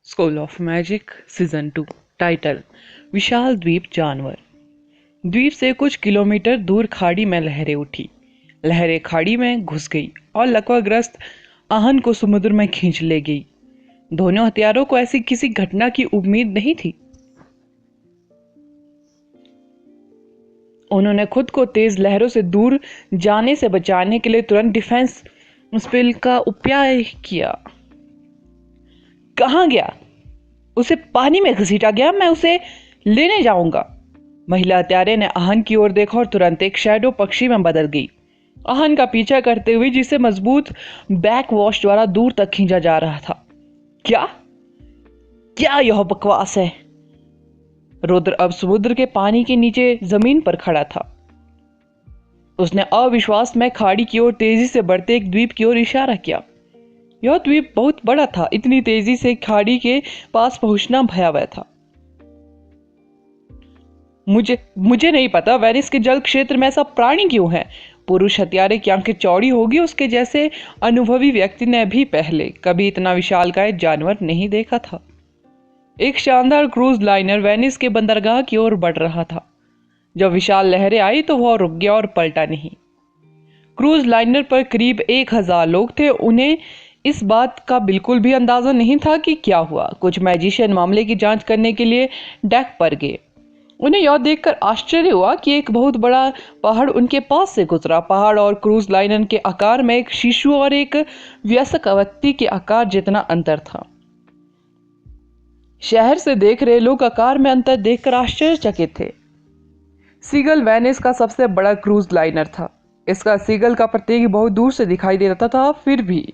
School of magic season 2। Title विशाल द्वीप जानवर। द्वीप से कुछ किलोमीटर दूर खाड़ी में लहरें उठी। लहरें खाड़ी में घुस गई और लकवाग्रस्त आहन को समुद्र में खींच ले गई। दोनों हथियारों को ऐसी किसी घटना की उम्मीद नहीं थी। उन्होंने खुद को तेज लहरों से दूर जाने से बचाने के लिए तुरंत डिफेंस स्पेल का उपाय किया। कहाँ गया? उसे पानी में घसीटा गया। मैं उसे लेने जाऊंगा। महिला हत्यारे ने आहन की ओर देखा और तुरंत एक शैडो पक्षी में बदल गई, आहन का पीछा करते हुए, जिसे मजबूत बैक वॉश द्वारा दूर तक खींचा जा रहा था। क्या क्या यह बकवास है? रुद्र अब समुद्र के पानी के नीचे जमीन पर खड़ा था। उसने अविश्वास में खाड़ी की ओर तेजी से बढ़ते एक द्वीप की ओर इशारा किया। यह द्वीप बहुत बड़ा था। इतनी तेजी से खाड़ी के पास पहुंचना भयावह था। मुझे नहीं पता वेनिस के जल क्षेत्र में ऐसा प्राणी क्यों है। पुरुष हत्यारे की आंखें चौड़ी होगी। उसके जैसे अनुभवी व्यक्ति ने भी पहले कभी इतना विशालकाय जानवर नहीं देखा था। एक शानदार क्रूज लाइनर वेनिस के बंदरगाह की ओर बढ़ रहा था। जब विशाल लहरें आई तो वह रुक गया और पलटा नहीं। क्रूज लाइनर पर करीब 1000 लोग थे। उन्हें इस बात का बिल्कुल भी अंदाजा नहीं था कि क्या हुआ। कुछ मैजिशियन मामले की जांच करने के लिए डेक पर गए। उन्हें यह देखकर आश्चर्य हुआ कि एक बहुत बड़ा पहाड़ उनके पास से गुजरा। पहाड़ और क्रूज लाइनर के आकार में एक शिशु और एक वयस्क व्यक्ति के आकार जितना अंतर था। शहर से देख रहे लोग आकार में अंतर देखकर आश्चर्यचकित थे। सीगल वेनिस का सबसे बड़ा क्रूज लाइनर था। इसका सीगल का प्रतीक बहुत दूर से दिखाई दे रहा था, फिर भी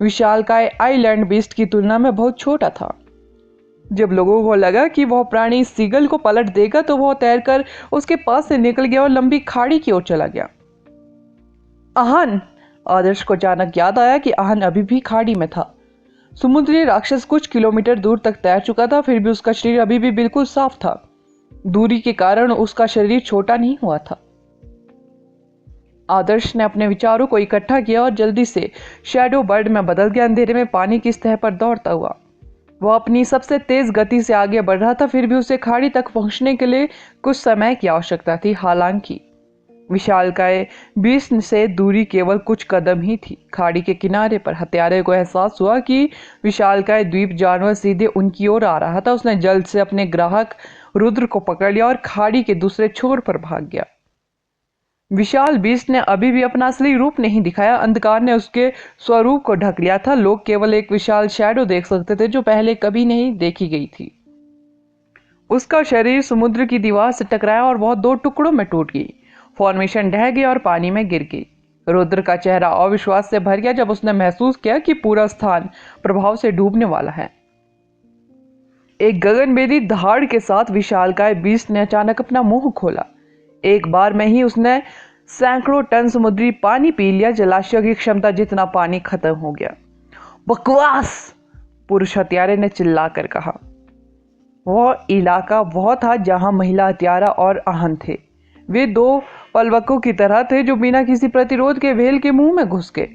विशालकाय आइलैंड बीस्ट की तुलना में बहुत छोटा था। जब लोगों को लगा कि वह प्राणी सीगल को पलट देगा तो वह तैरकर उसके पास से निकल गया और लंबी खाड़ी की ओर चला गया। आहन! आदर्श को अचानक याद आया कि आहन अभी भी खाड़ी में था। समुद्री राक्षस कुछ किलोमीटर दूर तक तैर चुका था, फिर भी उसका शरीर अभी भी बिल्कुल साफ था। दूरी के कारण उसका शरीर छोटा नहीं हुआ था। आदर्श ने अपने विचारों को इकट्ठा किया और जल्दी से शैडो बर्ड में बदल गया। अंधेरे में पानी की सतह पर दौड़ता हुआ वह अपनी सबसे तेज गति से आगे बढ़ रहा था। फिर भी उसे खाड़ी तक पहुंचने के लिए कुछ समय की आवश्यकता थी। हालांकि विशालकाय बीस्ट से दूरी केवल कुछ कदम ही थी। खाड़ी के किनारे पर हत्यारे को एहसास हुआ कि विशालकाय द्वीप जानवर सीधे उनकी ओर आ रहा था। उसने जल्द से अपने ग्राहक रुद्र को पकड़ लिया और खाड़ी के दूसरे छोर पर भाग गया। विशाल बीस्ट ने अभी भी अपना असली रूप नहीं दिखाया। अंधकार ने उसके स्वरूप को ढक लिया था। लोग केवल एक विशाल शैडो देख सकते थे जो पहले कभी नहीं देखी गई थी। उसका शरीर समुद्र की दीवार से टकराया और वह 2 टुकड़ों में टूट गई। फॉर्मेशन ढह गई और पानी में गिर गई। रुद्र का चेहरा अविश्वास से भर गया जब उसने महसूस किया कि पूरा स्थान प्रभाव से डूबने वाला है। एक गगनभेदी दहाड़ के साथ विशालकाय बीस्ट ने अचानक अपना मुंह खोला। एक बार में ही उसने सैकड़ों टन समुद्री पानी पी लिया। जलाशय की क्षमता जितना पानी खत्म हो गया। बकवास! पुरुष हत्यारे ने चिल्लाकर कहा। वह इलाका वह था जहां महिला हत्यारा और आहन थे। वे 2 पलवकों की तरह थे जो बिना किसी प्रतिरोध के व्हेल के मुंह में घुस गए।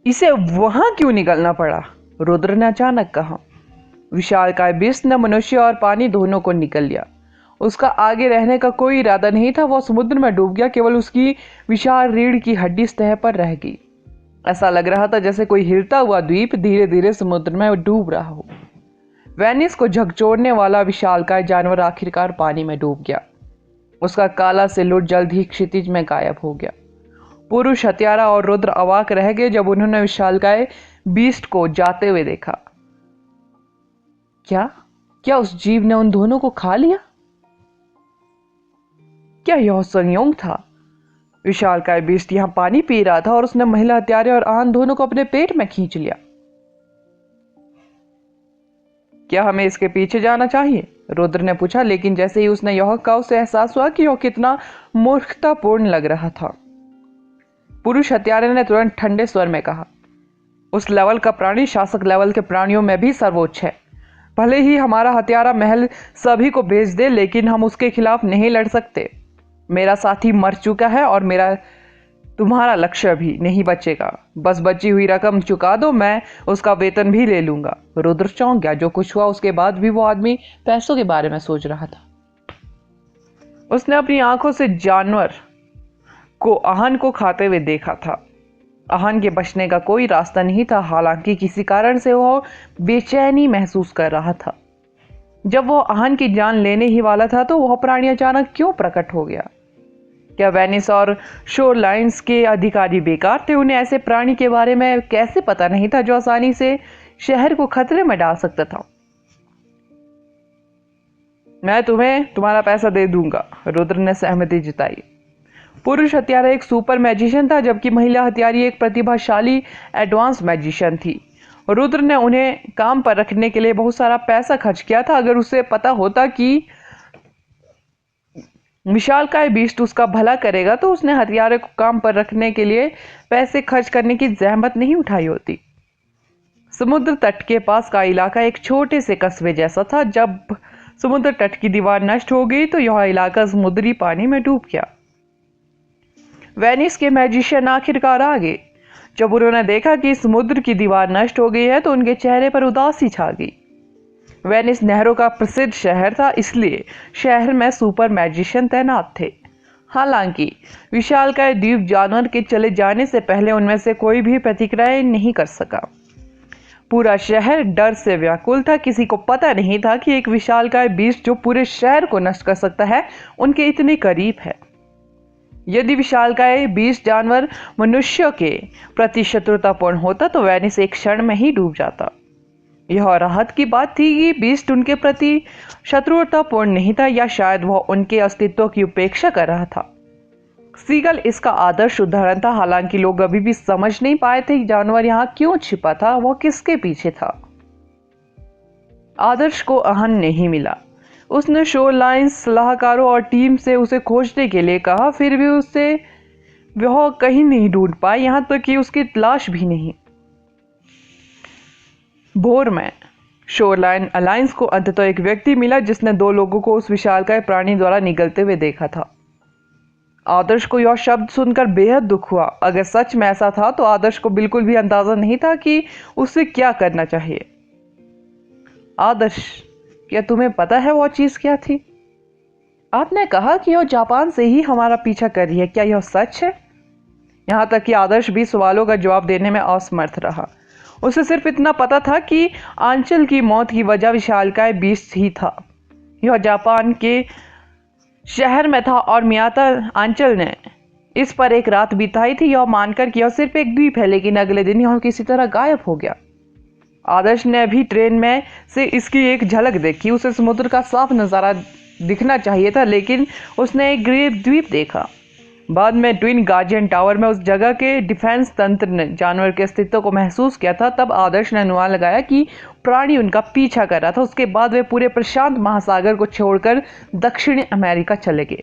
इसे वहां क्यों निकलना पड़ा? रुद्र ने अचानक कहा। विशालकाय बीस्ट ने मनुष्य और पानी दोनों को निकल लिया। उसका आगे रहने का कोई इरादा नहीं था। वह समुद्र में डूब गया। केवल उसकी विशाल रीढ़ की हड्डी सतह पर रह गई। ऐसा लग रहा था जैसे कोई हिलता हुआ द्वीप धीरे धीरे समुद्र में डूब रहा हो। वेनिस को झकझोरने वाला विशालकाय जानवर आखिरकार पानी में डूब गया। उसका काला सिलूट जल्द ही क्षितिज में गायब हो गया। पुरुष हत्यारा और रुद्र अवाक रह गए जब उन्होंने विशालकाय बीस्ट को जाते हुए देखा। क्या उस जीव ने उन दोनों को खा लिया? क्या यह संयोग था? विशालकाय बीस्ट यहां पानी पी रहा था और उसने महिला हत्यारे और आहन दोनों को अपने पेट में खींच लिया। क्या हमें इसके पीछे जाना चाहिए? रुद्र ने पूछा, लेकिन जैसे ही उसने यह कहा उसे एहसास हुआ कि यह कितना मूर्खतापूर्ण लग रहा था। पुरुष हत्यारे ने तुरंत ठंडे स्वर में कहा, उस लेवल का प्राणी शासक लेवल के प्राणियों में भी सर्वोच्च है। भले ही हमारा हत्यारा महल सभी को भेज दे, लेकिन हम उसके खिलाफ नहीं लड़ सकते। मेरा साथी मर चुका है और मेरा तुम्हारा लक्ष्य भी नहीं बचेगा, बस बची हुई रकम चुका दो, मैं उसका वेतन भी ले लूंगा। रुद्र चौंक गया। जो कुछ हुआ उसके बाद भी वो आदमी पैसों के बारे में सोच रहा था। उसने अपनी आंखों से जानवर को आहन को खाते हुए देखा था। आहन के बचने का कोई रास्ता नहीं था, हालांकि किसी कारण से वह बेचैनी महसूस कर रहा था। जब वह आहन की जान लेने ही वाला था तो वह प्राणी अचानक क्यों प्रकट हो गया? क्या वेनिस और शोर लाइन्स के अधिकारी बेकार थे? उन्हें ऐसे प्राणी के बारे में कैसे पता नहीं था जो आसानी से शहर को खतरे में डाल सकता था? मैं तुम्हें तुम्हारा पैसा दे दूंगा, रुद्र ने सहमति जताई। पुरुष हत्यारा एक सुपर मैजिशियन था, जबकि महिला हत्यारी एक प्रतिभाशाली एडवांस मैजिशियन थी। रुद्र ने उन्हें काम पर रखने के लिए बहुत सारा पैसा खर्च किया था। अगर उसे पता होता कि विशालकाय बीस्ट उसका भला करेगा तो उसने हथियारे को काम पर रखने के लिए पैसे खर्च करने की जहमत नहीं उठाई होती। समुद्र तट के पास का इलाका एक छोटे से कस्बे जैसा था। जब समुद्र तट की दीवार नष्ट हो गई तो यह इलाका समुद्री पानी में डूब गया। वेनिस के मैजिशियन आखिरकार आ गए। जब उन्होंने देखा कि समुद्र की दीवार नष्ट हो गई है तो उनके चेहरे पर उदासी छा गई। वेनिस नहरों का प्रसिद्ध शहर था, इसलिए शहर में सुपर मैजिशियन तैनात थे। हालांकि विशालकाय द्वीप जानवर के चले जाने से पहले उनमें से कोई भी प्रतिक्रिया नहीं कर सका। पूरा शहर डर से व्याकुल था। किसी को पता नहीं था कि एक विशालकाय बीस्ट जो पूरे शहर को नष्ट कर सकता है उनके इतने करीब है। यदि विशालकाय बीस्ट जानवर मनुष्यों के प्रति शत्रुतापूर्ण होता तो वेनिस एक क्षण में ही डूब जाता। यह राहत की बात थी कि बीस्ट उनके प्रति शत्रुतापूर्ण नहीं था, या शायद वह उनके अस्तित्व की उपेक्षा कर रहा था। सीगल इसका आदर्श उदाहरण था। हालांकि लोग अभी भी समझ नहीं पाए थे कि जानवर यहां क्यों छिपा था, वह किसके पीछे था। आदर्श को आहन नहीं मिला। उसने शोर लाइन्स सलाहकारों और टीम से उसे खोजने के लिए कहा, फिर भी उससे वह कहीं नहीं ढूंढ पाए, यहां तक कि उसकी तलाश भी नहीं। भोर में शोरलाइन अलायंस को अंततः एक व्यक्ति मिला जिसने 2 लोगों को उस विशालकाय प्राणी द्वारा निगलते हुए देखा था। आदर्श को यह शब्द सुनकर बेहद दुख हुआ। अगर सच में ऐसा था तो आदर्श को बिल्कुल भी अंदाजा नहीं था कि उसे क्या करना चाहिए। आदर्श, क्या तुम्हें पता है वह चीज क्या थी? आपने कहा कि वह जापान से ही हमारा पीछा कर रही है, क्या यह सच है? यहां तक कि आदर्श भी सवालों का जवाब देने में असमर्थ रहा। उसे सिर्फ इतना पता था कि आंचल की मौत की वजह विशालकाय बीस्ट ही था। यह जापान के शहर में था और मियाता आंचल ने इस पर एक रात बिताई थी, यह मानकर कि यह सिर्फ एक द्वीप है, लेकिन अगले दिन यह किसी तरह गायब हो गया। आदर्श ने अभी ट्रेन में से इसकी एक झलक देखी। उसे समुद्र का साफ नजारा दिखना चाहिए था, लेकिन उसने एक द्वीप देखा। बाद में ट्विन गार्जियन टावर में उस जगह के डिफेंस तंत्र ने जानवर के अस्तित्व को महसूस किया था। तब आदर्श ने अनुमान लगाया कि प्राणी उनका पीछा कर रहा था। उसके बाद वे पूरे प्रशांत महासागर को छोड़कर दक्षिणी अमेरिका चले गए।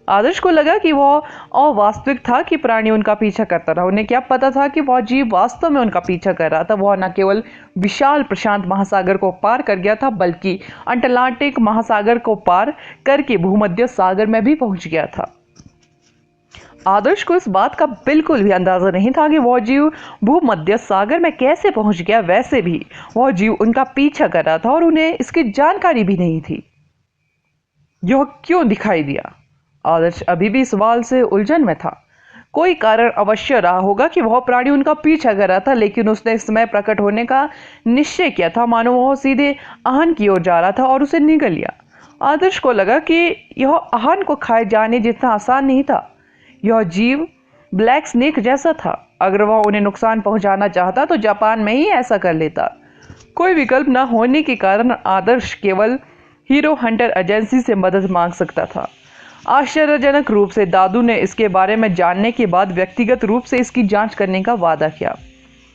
आदर्श को लगा कि वह अवास्तविक था कि प्राणी उनका पीछा करता रहा। उन्हें क्या पता था कि वह जीव वास्तव में उनका पीछा कर रहा था। वह न केवल विशाल प्रशांत महासागर को पार कर गया था, बल्कि अटलांटिक महासागर को पार करके भूमध्य सागर में भी पहुंच गया था। आदर्श को इस बात का बिल्कुल भी अंदाजा नहीं था कि वह जीव भूमध्य सागर में कैसे पहुंच गया। वैसे भी वह जीव उनका पीछा कर रहा था और उन्हें इसकी जानकारी भी नहीं थी। यह क्यों दिखाई दिया? आदर्श अभी भी सवाल से उलझन में था। कोई कारण अवश्य रहा होगा कि वह प्राणी उनका पीछा कर रहा था, लेकिन उसने इस समय प्रकट होने का निश्चय किया था, मानो वह सीधे आहन की ओर जा रहा था और उसे निगल लिया। आदर्श को लगा कि यह आहन को खाए जाने जितना आसान नहीं था। यह जीव ब्लैक स्नेक जैसा था। अगर वह उन्हें नुकसान पहुंचाना चाहता तो जापान में ही ऐसा कर लेता। कोई विकल्प न होने के कारण आदर्श केवल हीरो हंटर एजेंसी से मदद मांग सकता था। आश्चर्यजनक रूप से दादू ने इसके बारे में जानने के बाद व्यक्तिगत रूप से इसकी जांच करने का वादा किया।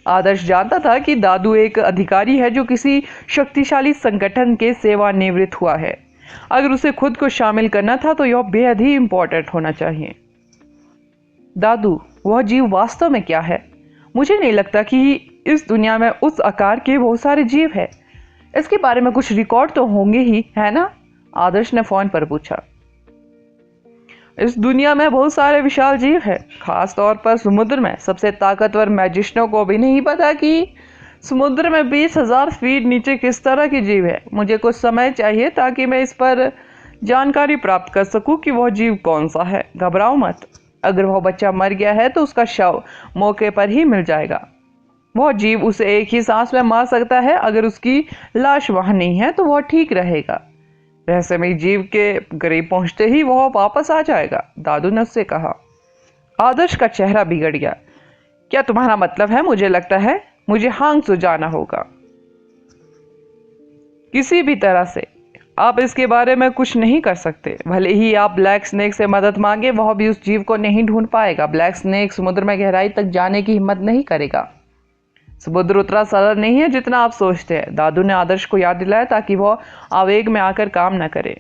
आदर्श जानता था कि दादू एक अधिकारी है जो किसी शक्तिशाली संगठन के सेवानिवृत्त हुआ है। अगर उसे खुद को शामिल करना था तो यह बेहद ही इंपॉर्टेंट होना चाहिए। दादू, वह जीव वास्तव में क्या है? मुझे नहीं लगता कि इस दुनिया में उस आकार के बहुत सारे जीव हैं। इसके बारे में कुछ रिकॉर्ड तो होंगे ही, है ना? आदर्श ने फोन पर पूछा। इस दुनिया में बहुत सारे विशाल जीव हैं, खास तौर पर समुद्र में। सबसे ताकतवर मैजिशियनों को भी नहीं पता कि समुद्र में 20,000 फीट नीचे किस तरह की जीव है। मुझे कुछ समय चाहिए ताकि मैं इस पर जानकारी प्राप्त कर सकूं कि वह जीव कौन सा है। घबराओ मत, अगर वह बच्चा मर गया है तो उसका शव मौके पर ही मिल जाएगा। वह जीव उसे एक ही सांस में मार सकता है। अगर उसकी लाश वहां नहीं है तो वह ठीक रहेगा। रहस्यमयी जीव के करीब पहुंचते ही वह वापस आ जाएगा, दादू ने उससे कहा। आदर्श का चेहरा बिगड़ गया। क्या तुम्हारा मतलब है? मुझे लगता है मुझे हांगसू जाना होगा। किसी भी तरह से आप इसके बारे में कुछ नहीं कर सकते। भले ही आप ब्लैक स्नेक से मदद मांगे, वह भी उस जीव को नहीं ढूंढ पाएगा। ब्लैक स्नेक समुद्र में गहराई तक जाने की हिम्मत नहीं करेगा। समुद्र उतना सरल नहीं है जितना आप सोचते हैं, दादू ने आदर्श को याद दिलाया ताकि वह आवेग में आकर काम न करे।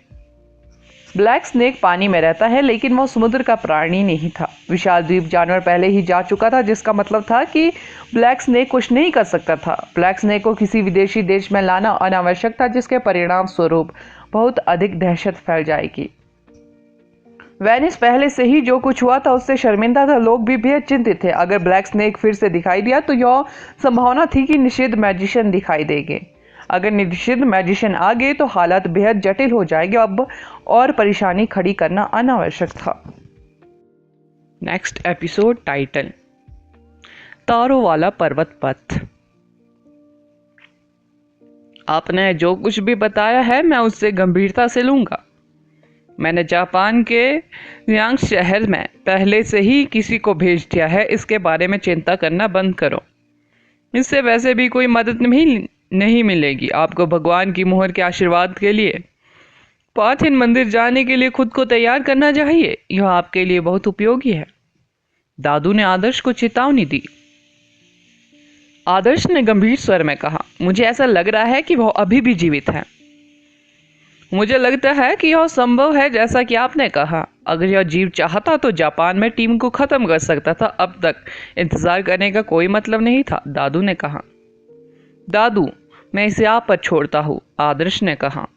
ब्लैक स्नेक पानी में रहता है, लेकिन वह समुद्र का प्राणी नहीं था। विशाल द्वीप जानवर पहले ही जा चुका था, जिसका मतलब था कि ब्लैक स्नेक कुछ नहीं कर सकता था। ब्लैक स्नेक को किसी विदेशी देश में लाना अनावश्यक था, जिसके परिणाम स्वरूप बहुत अधिक दहशत फैल जाएगी। वेनिस पहले से ही जो कुछ हुआ था उससे शर्मिंदा था। लोग भी बेहद चिंतित थे। अगर ब्लैक स्नेक फिर से दिखाई दिया तो यह संभावना थी कि निषिद्ध मैजिशियन दिखाई देंगे। अगर निषिद्ध मैजिशियन आ गए तो हालात बेहद जटिल हो जाएंगे। अब और परेशानी खड़ी करना अनावश्यक था। नेक्स्ट एपिसोड टाइटल तारों वाला पर्वत पथ। आपने जो कुछ भी बताया है मैं उससे गंभीरता से लूंगा। मैंने जापान के यांग शहर में पहले से ही किसी को भेज दिया है। इसके बारे में चिंता करना बंद करो। इससे वैसे भी कोई मदद नहीं मिलेगी। आपको भगवान की मोहर के आशीर्वाद के लिए पाथिन मंदिर जाने के लिए खुद को तैयार करना चाहिए। यह आपके लिए बहुत उपयोगी है, दादू ने आदर्श को चेतावनी दी। आदर्श ने गंभीर स्वर में कहा, मुझे ऐसा लग रहा है कि वह अभी भी जीवित है। मुझे लगता है कि यह संभव है जैसा कि आपने कहा। अगर यह जीव चाहता तो जापान में टीम को खत्म कर सकता था। अब तक इंतजार करने का कोई मतलब नहीं था, दादू ने कहा। दादू, मैं इसे आप पर छोड़ता हूं, आदर्श ने कहा।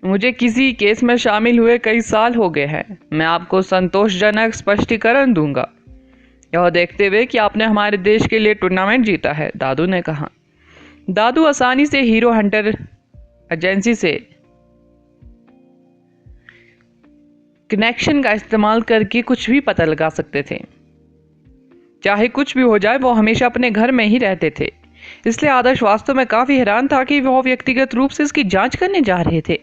मुझे किसी केस में शामिल हुए कई साल हो गए हैं। मैं आपको संतोषजनक स्पष्टीकरण दूंगा, यह देखते हुए कि आपने हमारे देश के लिए टूर्नामेंट जीता है, दादू ने कहा। दादू आसानी से हीरो हंटर एजेंसी से कनेक्शन का इस्तेमाल करके कुछ भी पता लगा सकते थे। चाहे कुछ भी हो जाए, वो हमेशा अपने घर में ही रहते थे। इसलिए आदर्श वास्तव में काफी हैरान था कि वह व्यक्तिगत रूप से इसकी जांच करने जा रहे थे।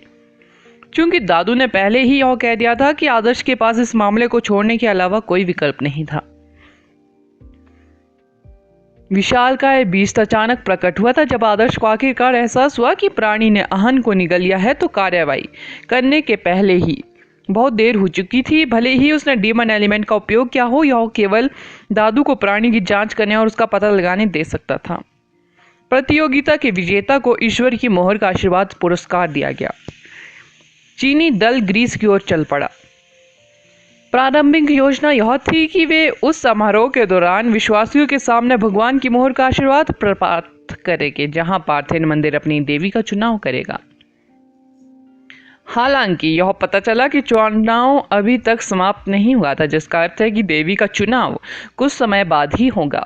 क्योंकि दादू ने पहले ही यह कह दिया था कि आदर्श के पास इस मामले को छोड़ने के अलावा कोई विकल्प नहीं था। विशाल का यह बीस्ट अचानक प्रकट हुआ था जब आदर्श को आखिरकार एहसास हुआ कि प्राणी ने आहन को निगल लिया है। तो कार्रवाई करने के पहले ही बहुत देर हो चुकी थी। भले ही उसने डीमन एलिमेंट का उपयोग किया हो, यह केवल दादू को प्राणी की जांच करने और उसका पता लगाने दे सकता था। प्रतियोगिता के विजेता को ईश्वर की मोहर का आशीर्वाद पुरस्कार दिया गया। चीनी दल ग्रीस की ओर चल पड़ा। प्रारंभिक योजना यह थी कि वे उस समारोह के दौरान विश्वासियों के सामने भगवान की मोहर का आशीर्वाद प्राप्त करेंगे, जहां पार्थिन मंदिर अपनी देवी का चुनाव करेगा। हालांकि यह पता चला कि चुनाव अभी तक समाप्त नहीं हुआ था, जिसका अर्थ है कि देवी का चुनाव कुछ समय बाद ही होगा।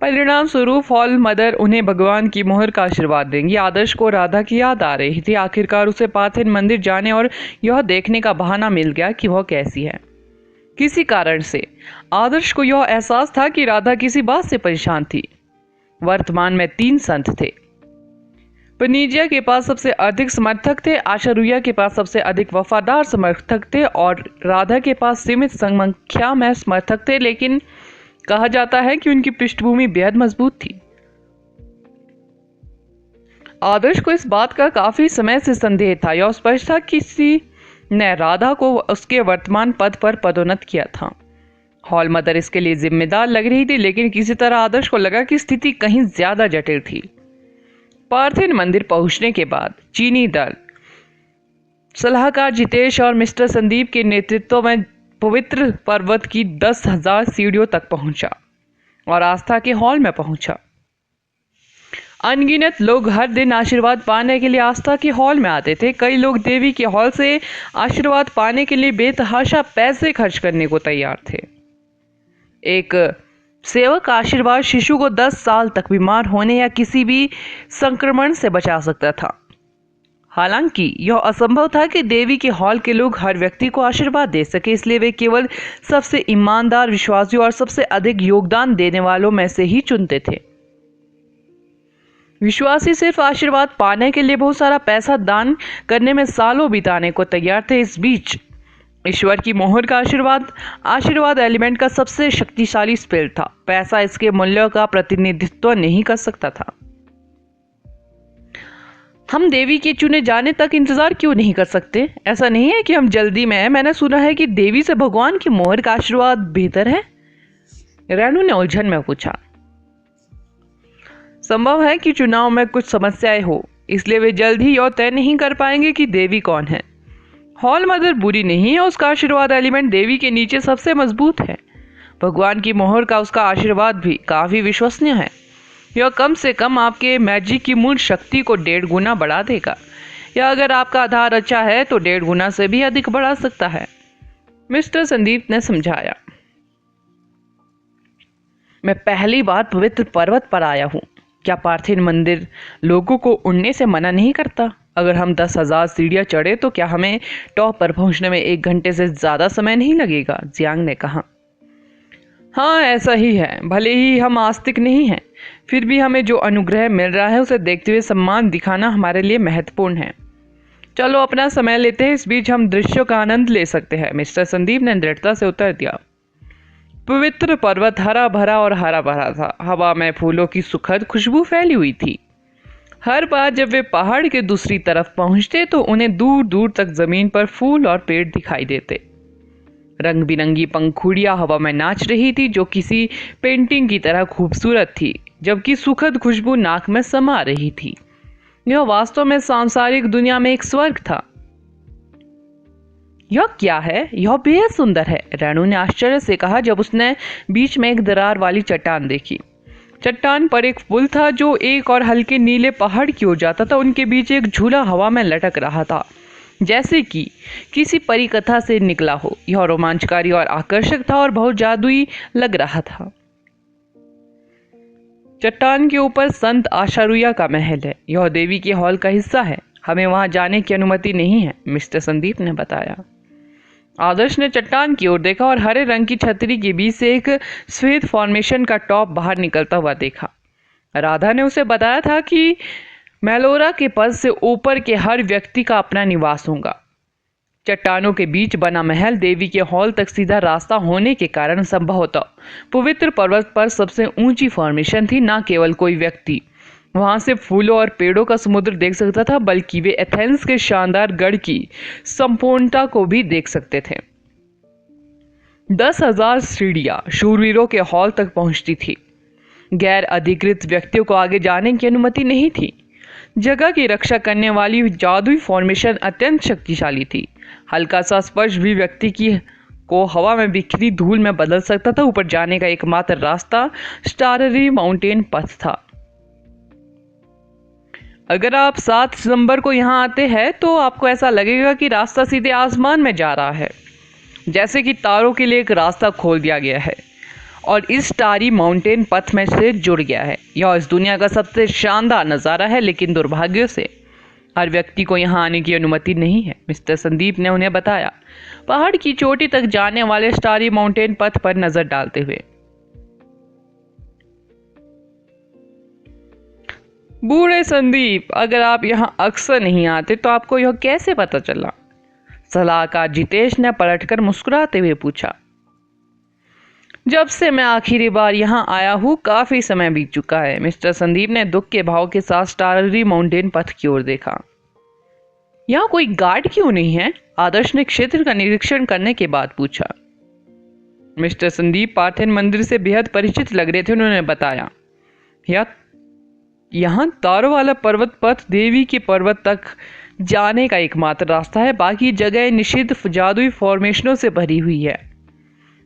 परिणाम स्वरूप हॉल मदर उन्हें भगवान की मोहर का आशीर्वाद देंगी। आदर्श को राधा की याद आ रही थी। आखिरकार उसे पार्थिन मंदिर जाने और यह देखने का बहाना मिल गया कि वह कैसी है। किसी कारण से आदर्श को यह एहसास था कि राधा किसी बात से परेशान थी। वर्तमान में 3 संत थे। पनीजिया के पास सबसे अधिक समर्थक थे, आशारुया के पास सबसे अधिक वफादार समर्थक थे और राधा के पास सीमित संख्या में समर्थक थे, लेकिन कहा जाता है कि उनकी पृष्ठभूमि बेहद मजबूत थी। आदर्श को इस बात का काफी समय से संदेह था। यह स्पष्ट था कि किसी ने राधा को उसके वर्तमान पद पर पदोन्नत किया था। हॉल मदर इसके लिए जिम्मेदार लग रही थी, लेकिन किसी तरह आदर्श को लगा कि स्थिति कहीं ज्यादा जटिल थी। पार्थिन मंदिर पहुंचने के बाद चीनी दल सलाहकार जितेश और मिस्टर संदीप के नेतृत्व में पवित्र पर्वत की 10,000 सीढ़ियों तक पहुंचा और आस्था के हॉल में पहुंचा। अनगिनत लोग हर दिन आशीर्वाद पाने के लिए आस्था के हॉल में आते थे। कई लोग देवी के हॉल से आशीर्वाद पाने के लिए बेतहाशा पैसे खर्च करने को तैयार थे। एक सेवक आशीर्वाद शिशु को 10 साल तक बीमार होने या किसी भी संक्रमण से बचा सकता था। हालांकि यह असंभव था कि देवी के हॉल के लोग हर व्यक्ति को आशीर्वाद दे सके, इसलिए वे केवल सबसे ईमानदार, विश्वासियों और सबसे अधिक योगदान देने वालों में से ही चुनते थे। विश्वासी सिर्फ आशीर्वाद पाने के लिए बहुत सारा पैसा दान करने में सालों बिताने को तैयार थे। इस बीच ईश्वर की मोहर का आशीर्वाद एलिमेंट का सबसे शक्तिशाली स्पेल था। पैसा इसके मूल्य का प्रतिनिधित्व नहीं कर सकता था। हम देवी के चुने जाने तक इंतजार क्यों नहीं कर सकते? ऐसा नहीं है कि हम जल्दी में हैं। मैंने सुना है कि देवी से भगवान की मोहर का आशीर्वाद बेहतर है। रेणु ने उलझन में पूछा। संभव है कि चुनाव में कुछ समस्याएं हो, इसलिए वे जल्द ही यह तय नहीं कर पाएंगे कि देवी कौन है। हॉल मदर बुरी नहीं है, उसका आशीर्वाद एलिमेंट देवी के नीचे सबसे मजबूत है। भगवान की मोहर का उसका आशीर्वाद भी काफी विश्वसनीय है। यह कम से कम आपके मैजिक की मूल शक्ति को 1.5 गुना बढ़ा देगा, या अगर आपका आधार अच्छा है तो 1.5 गुना से भी अधिक बढ़ा सकता है, मिस्टर संदीप ने समझाया। मैं पहली बार पवित्र पर्वत पर आया हूँ। क्या पार्थिव मंदिर लोगों को उड़ने से मना नहीं करता? अगर हम 10,000 सीढ़ियां चढ़े तो क्या हमें टॉप पर पहुंचने में 1 घंटे से ज्यादा समय नहीं लगेगा? जियांग ने कहा। हाँ, ऐसा ही है। भले ही हम आस्तिक नहीं हैं, फिर भी हमें जो अनुग्रह मिल रहा है उसे देखते हुए सम्मान दिखाना हमारे लिए महत्वपूर्ण है। चलो अपना समय लेते हैं, इस बीच हम दृश्यों का आनंद ले सकते हैं, मिस्टर संदीप ने दृढ़ता से उत्तर दिया। पवित्र पर्वत हरा भरा और हरा भरा था। हवा में फूलों की सुखद खुशबू फैली हुई थी। हर बार जब वे पहाड़ के दूसरी तरफ पहुंचते तो उन्हें दूर दूर तक जमीन पर फूल और पेड़ दिखाई देते। रंग बिरंगी पंखुड़ियां हवा में नाच रही थी, जो किसी पेंटिंग की तरह खूबसूरत थी, जबकि सुखद खुशबू नाक में समा रही थी। यह वास्तव में सांसारिक दुनिया में एक स्वर्ग था। यह क्या है? यह बेहद सुंदर है, रेणु ने आश्चर्य से कहा जब उसने बीच में एक दरार वाली चट्टान देखी। चट्टान पर एक पुल था जो एक और हल्के नीले पहाड़ की ओर जाता था। उनके बीच एक झूला हवा में लटक रहा था, जैसे कि किसी परी कथा से निकला हो। यह रोमांचकारी और आकर्षक था और बहुत जादुई लग रहा था। चट्टान के ऊपर संत आशारुया का महल है। यह देवी के हॉल का हिस्सा है। हमें वहां जाने की अनुमति नहीं है, मिस्टर संदीप ने बताया। आदर्श ने चट्टान की ओर देखा और हरे रंग की छतरी के बीच से एक श्वेत फॉर्मेशन का टॉप बाहर निकलता हुआ देखा। राधा ने उसे बताया था कि मेलोरा के पद से ऊपर के हर व्यक्ति का अपना निवास होगा। चट्टानों के बीच बना महल देवी के हॉल तक सीधा रास्ता होने के कारण संभवतः पवित्र पर्वत पर सबसे ऊंची फॉर्मेशन थी। न केवल कोई व्यक्ति वहां से फूलों और पेड़ों का समुद्र देख सकता था, बल्कि वे एथेंस के शानदार गढ़ की संपूर्णता को भी देख सकते थे। 10,000 सीढ़ियां शूरवीरों के हॉल तक पहुंचती थी। गैर अधिकृत व्यक्तियों को आगे जाने की अनुमति नहीं थी। जगह की रक्षा करने वाली जादुई फॉर्मेशन अत्यंत शक्तिशाली थी। हल्का सा स्पर्श भी व्यक्ति की को हवा में बिखरी धूल में बदल सकता था। ऊपर जाने का एकमात्र रास्ता स्टाररी माउंटेन पथ था। अगर आप 7 दिसंबर को यहाँ आते हैं तो आपको ऐसा लगेगा कि रास्ता सीधे आसमान में जा रहा है, जैसे कि तारों के लिए एक रास्ता खोल दिया गया है और इस स्टारी माउंटेन पथ में से जुड़ गया है। यह इस दुनिया का सबसे शानदार नज़ारा है, लेकिन दुर्भाग्य से हर व्यक्ति को यहाँ आने की अनुमति नहीं है, मिस्टर संदीप ने उन्हें बताया, पहाड़ की चोटी तक जाने वाले स्टारी माउंटेन पथ पर नजर डालते हुए। बूढ़े संदीप, अगर आप यहाँ अक्सर नहीं आते तो आपको यह कैसे पता चला? सलाहकार जितेश ने पलटकर मुस्कुराते हुए पूछा। जब से मैं आखिरी बार यहाँ आया हूँ काफी समय बीत चुका है, मिस्टर संदीप ने दुख के भाव के साथ स्टाररी माउंटेन पथ की ओर देखा। यहाँ कोई गार्ड क्यों नहीं है? आदर्श ने क्षेत्र का निरीक्षण करने के बाद पूछा। मिस्टर संदीप पार्थिव मंदिर से बेहद परिचित लग रहे थे। उन्होंने बताया, यहाँ तारों वाला पर्वत पथ देवी के पर्वत तक जाने का एकमात्र रास्ता है। बाकी जगह निषिद्ध जादुई फॉर्मेशनों से भरी हुई है।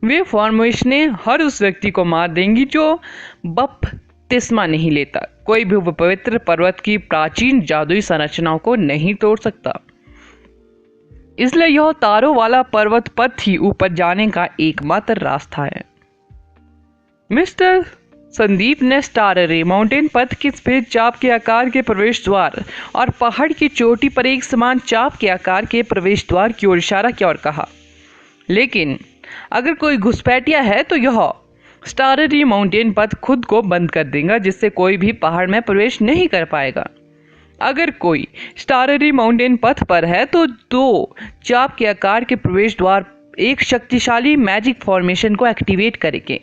वे फॉर्मेशनें हर उस व्यक्ति को मार देंगी जो बप बपतिस्मा नहीं लेता। कोई भी पवित्र पर्वत की प्राचीन जादुई संरचनाओं को नहीं तोड़ सकता। इसलिए यह तारों वाला पर्वत पथ ही ऊपर जाने का एकमात्र रास्ता है। मिस्टर संदीप ने स्टाररी माउंटेन पथ के सफेद चाप के आकार के प्रवेश द्वार और पहाड़ की चोटी पर एक समान चाप के आकार के प्रवेश द्वार की ओर इशारा किया और कहा, लेकिन अगर कोई घुसपैठिया है तो यह स्टाररी माउंटेन पथ खुद को बंद कर देगा, जिससे कोई भी पहाड़ में प्रवेश नहीं कर पाएगा। अगर कोई स्टाररी माउंटेन पथ पर है तो 2 चाप के आकार के प्रवेश द्वार एक शक्तिशाली मैजिक फॉर्मेशन को एक्टिवेट करेंगे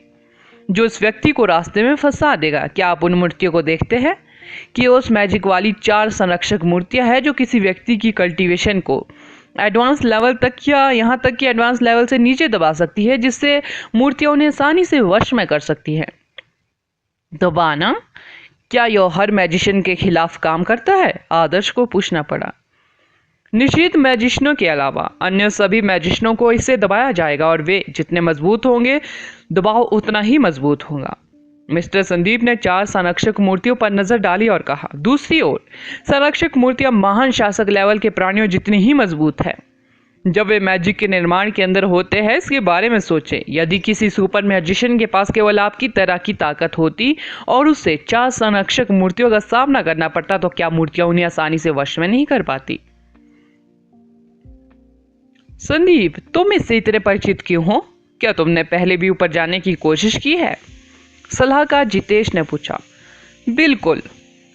जो उस व्यक्ति को रास्ते में फंसा देगा। क्या आप उन मूर्तियों को देखते हैं कि उस मैजिक वाली 4 संरक्षक मूर्तियां हैं जो किसी व्यक्ति की कल्टीवेशन को एडवांस लेवल तक या यहाँ तक कि एडवांस लेवल से नीचे दबा सकती है, जिससे मूर्तियां उन्हें आसानी से वश में कर सकती है। दबाना, क्या यह हर मैजिशियन के खिलाफ काम करता है? आदर्श को पूछना पड़ा। निश्चित मैजिशियनों के अलावा अन्य सभी मैजिशियनों को इससे दबाया जाएगा और वे जितने मजबूत होंगे दबाव उतना ही मजबूत होगा। मिस्टर संदीप ने 4 संरक्षक मूर्तियों पर नजर डाली और कहा, दूसरी ओर संरक्षक मूर्तियां महान शासक लेवल के प्राणियों जितनी ही मजबूत है। जब वे मैजिक के निर्माण के अंदर होते हैं, इसके बारे में सोचें। यदि किसी सुपर मैजिशियन के पास केवल आपकी तरह की ताकत होती और उससे 4 संरक्षक मूर्तियों का सामना करना पड़ता तो क्या मूर्तियां उन्हें आसानी से वश में नहीं कर पाती? संदीप, तुम इससे इतने परिचित क्यों हो? क्या तुमने पहले भी ऊपर जाने की कोशिश की है? सलाहकार जितेश ने पूछा। बिल्कुल।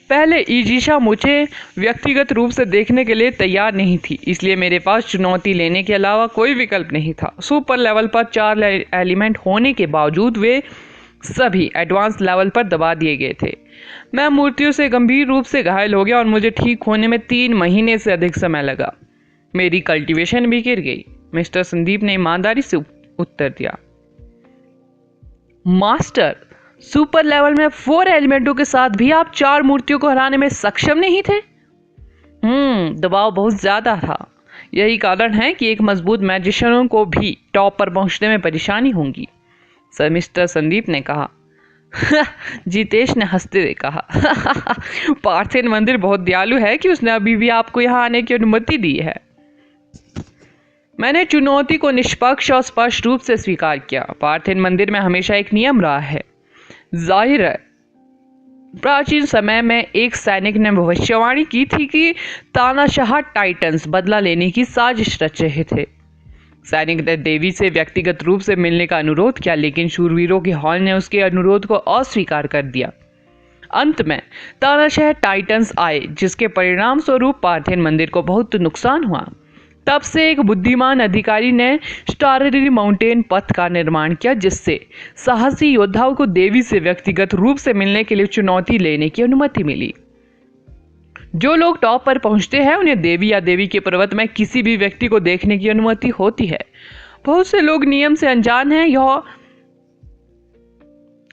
पहले ईजिशा मुझे व्यक्तिगत रूप से देखने के लिए तैयार नहीं थी, इसलिए मेरे पास चुनौती लेने के अलावा कोई विकल्प नहीं था। सुपर लेवल पर 4 एलिमेंट होने के बावजूद वे सभी एडवांस लेवल पर दबा दिए गए थे। मैं मूर्तियों से गंभीर रूप से घायल हो गया और मुझे ठीक होने में 3 महीने से अधिक समय लगा। मेरी कल्टीवेशन भी गिर गई। मिस्टर संदीप ने ईमानदारी से उत्तर दिया। मास्टर, सुपर लेवल में 4 एलिमेंटों के साथ भी आप 4 मूर्तियों को हराने में सक्षम नहीं थे? दबाव बहुत ज्यादा था। यही कारण है कि एक मजबूत मैजिशियनों को भी टॉप पर पहुंचने में परेशानी होगी, सर मिस्टर संदीप ने कहा। जितेश ने हंसते हुए कहा, पार्थेन मंदिर बहुत दयालु है कि उसने अभी भी आपको यहाँ आने की अनुमति दी है। मैंने चुनौती को निष्पक्ष और स्पष्ट रूप से स्वीकार किया। पार्थेन मंदिर में हमेशा एक नियम रहा है। जाहिर है, प्राचीन समय में एक सैनिक ने भविष्यवाणी की थी कि तानाशाह टाइटन्स बदला लेने की साजिश रच रहे थे। सैनिक ने देवी से व्यक्तिगत रूप से मिलने का अनुरोध किया, लेकिन शूरवीरों के हॉल ने उसके अनुरोध को अस्वीकार कर दिया। अंत में तानाशाह टाइटन्स आए, जिसके परिणाम स्वरूप पार्थेन मंदिर को बहुत नुकसान हुआ। तब से एक बुद्धिमान अधिकारी ने स्टाररी माउंटेन पथ का निर्माण किया, जिससे साहसी योद्धाओं को देवी से व्यक्तिगत रूप से मिलने के लिए चुनौती लेने की अनुमति मिली। जो लोग टॉप पर पहुंचते हैं उन्हें देवी या देवी के पर्वत में किसी भी व्यक्ति को देखने की अनुमति होती है। बहुत से लोग नियम से अनजान हैं। यह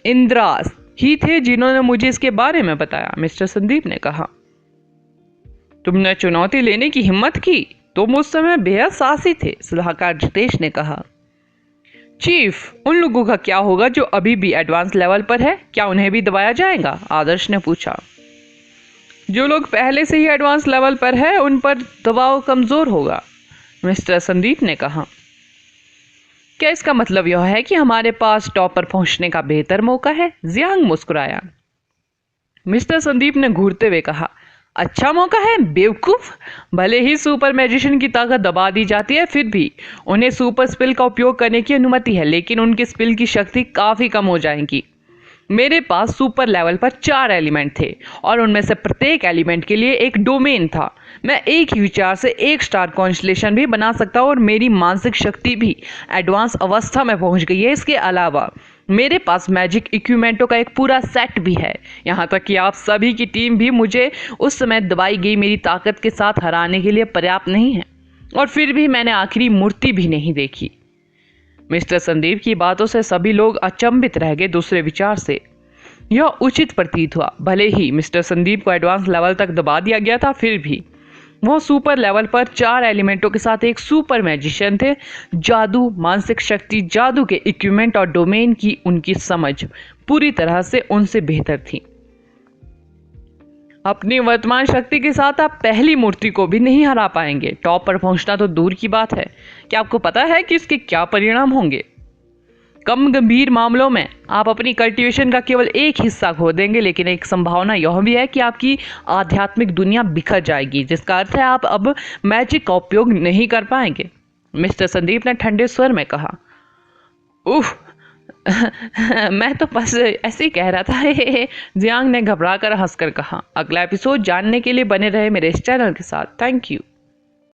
इंद्रास ही थे जिन्होंने मुझे इसके बारे में बताया, मिस्टर संदीप ने कहा। तुमने चुनौती लेने की हिम्मत की? तुम उस समय बेहद साहसी थे, सलाहकार जितेश ने कहा। चीफ, उन लोगों का क्या होगा जो अभी भी एडवांस लेवल पर है? क्या उन्हें भी दबाया जाएगा? आदर्श ने पूछा। जो लोग पहले से ही एडवांस लेवल पर है उन पर दबाव कमजोर होगा, मिस्टर संदीप ने कहा। क्या इसका मतलब यह है कि हमारे पास टॉप पर पहुंचने का बेहतर मौका है? जियांग मुस्कुराया। मिस्टर संदीप ने घूरते हुए कहा, अच्छा मौका है बेवकूफ। भले ही सुपर मैजिशियन की ताकत दबा दी जाती है, फिर भी उन्हें सुपर स्पिल का उपयोग करने की अनुमति है, लेकिन उनके स्पिल की शक्ति काफी कम हो जाएगी। मेरे पास सुपर लेवल पर 4 एलिमेंट थे और उनमें से प्रत्येक एलिमेंट के लिए एक डोमेन था। मैं एक ही विचार से एक स्टार कॉन्स्टलेशन भी बना सकता हूँ और मेरी मानसिक शक्ति भी एडवांस अवस्था में पहुंच गई है। इसके अलावा मेरे पास मैजिक इक्विपमेंटों का एक पूरा सेट भी है। यहाँ तक कि आप सभी की टीम भी मुझे उस समय दबाई गई मेरी ताकत के साथ हराने के लिए पर्याप्त नहीं है, और फिर भी मैंने आखिरी मूर्ति भी नहीं देखी। मिस्टर संदीप की बातों से सभी लोग अचंभित रह गए। दूसरे विचार से यह उचित प्रतीत हुआ। भले ही मिस्टर संदीप को एडवांस लेवल तक दबा दिया गया था, फिर भी वह सुपर लेवल पर 4 एलिमेंटों के साथ एक सुपर मैजिशियन थे। जादू, मानसिक शक्ति, जादू के इक्विपमेंट और डोमेन की उनकी समझ पूरी तरह से उनसे बेहतर थी। अपनी वर्तमान शक्ति के साथ आप पहली मूर्ति को भी नहीं हरा पाएंगे। टॉप पर पहुंचना तो दूर की बात है, क्या आपको पता है कि इसके क्या परिणाम होंगे? कम गंभीर मामलों में आप अपनी कल्टीवेशन का केवल एक हिस्सा खो देंगे, लेकिन एक संभावना यह भी है कि आपकी आध्यात्मिक दुनिया बिखर जाएगी, जिसका अर्थ है आप अब मैजिक का उपयोग नहीं कर पाएंगे। मिस्टर संदीप ने ठंडे स्वर में कहा। उफ मैं तो बस ऐसे ही कह रहा था जियांग ने घबराकर हंसकर कहा। अगला एपिसोड जानने के लिए बने रहे मेरे इस चैनल के साथ। Thank you.